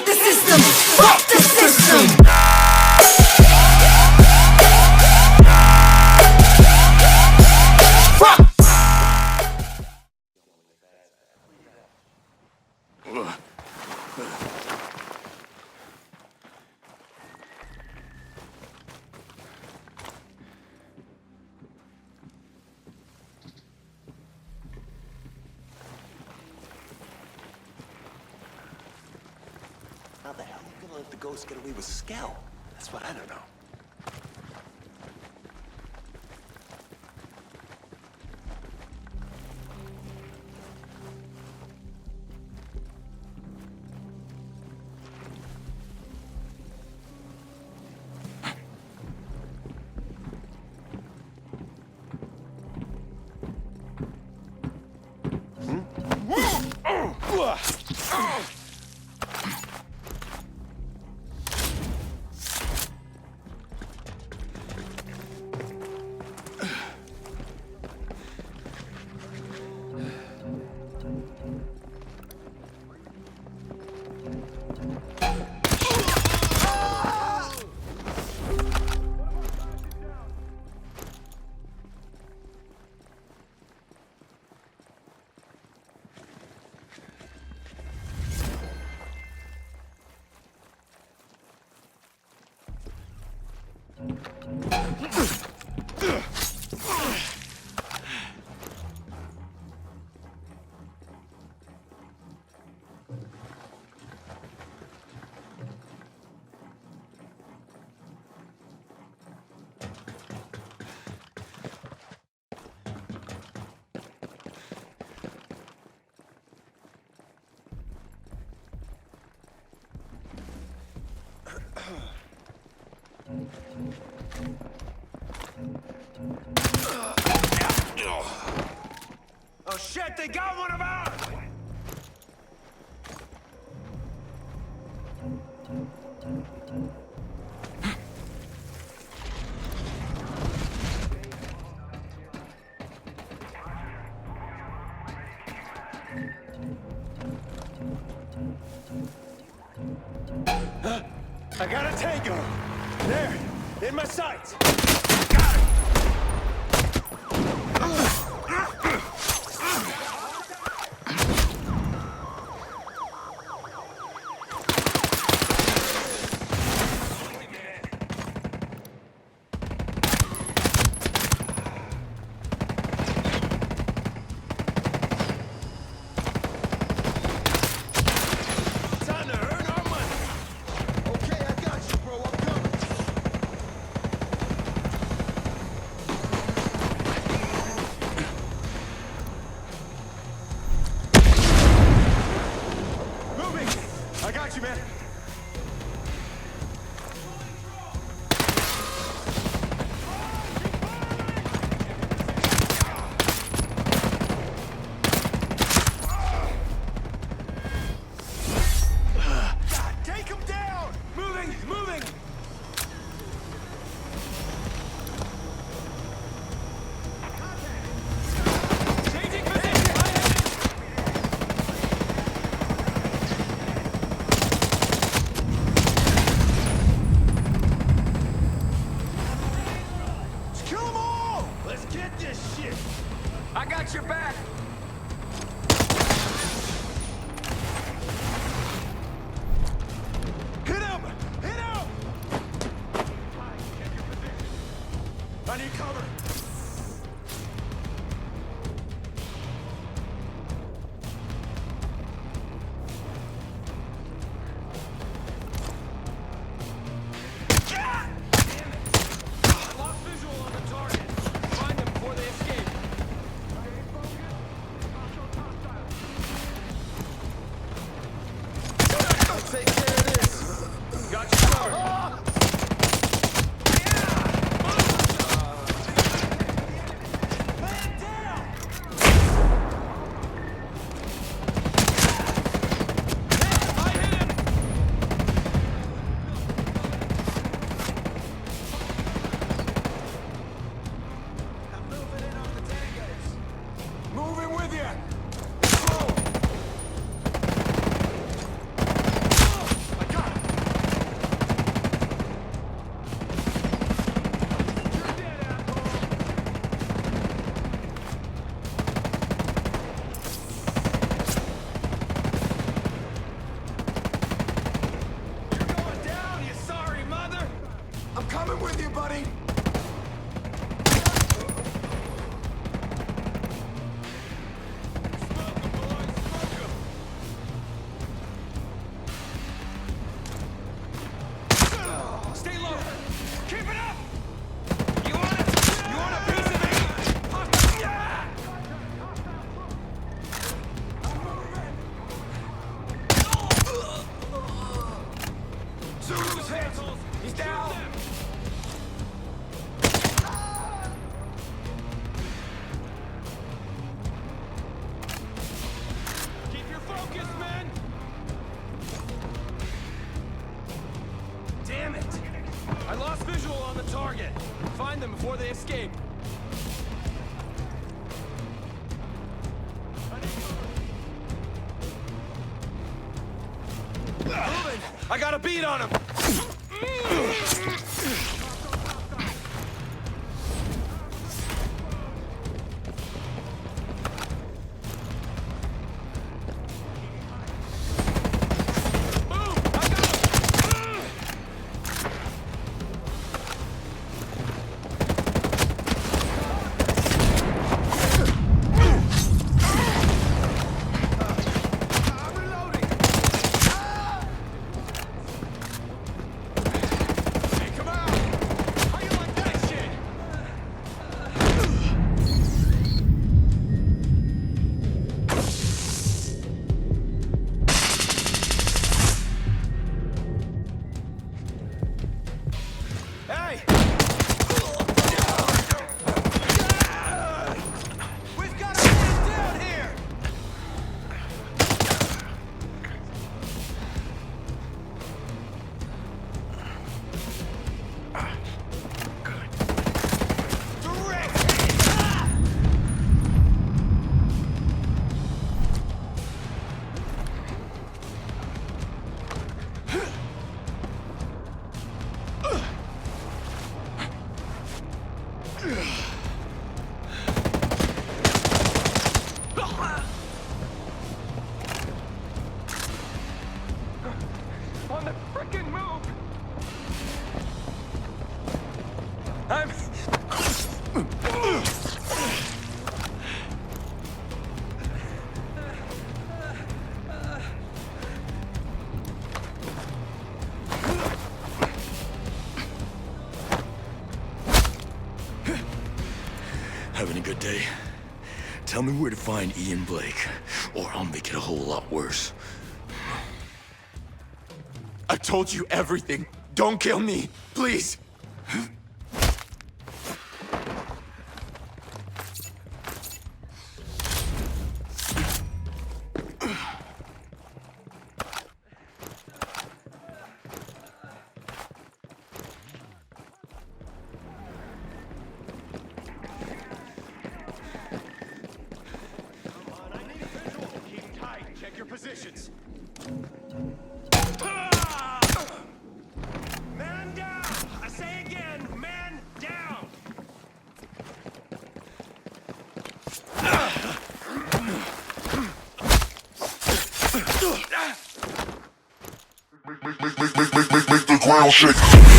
the system. Fuck the system. How the hell are you gonna let the ghost get away with Scout? That's what I don't know. Oh shit, they got one of ours! I got a tango! There! In my sights! Got it! I got you, man. Take him down! Moving, moving! Changing position! I got your back! Hit him! Hit him! I need cover! Lost visual on the target. Find them before they escape. Take care of this. Got you covered. Man down! I hit him! I'm moving in on the tangos. Moving with you! I body! Smoke 'em, boys. Smoke 'em. Stay low. Keep it up. You want it? You want a piece of me? Yeah! Zulu's hit. He's down. Keep your focus, men. Damn it! I lost visual on the target. Find them before they escape. Moving! I got a beat on him! Move! I got him! I'm reloading! Take him out! How you like that shit? Hey! We've got a man down here! Direct! On the frickin' move! I'm... Having a good day? Tell me where to find Ian Blake, or I'll make it a whole lot worse. I told you everything. Don't kill me, please. Keep tight. Check your positions. Man down! I say again, man down! Make the ground shake.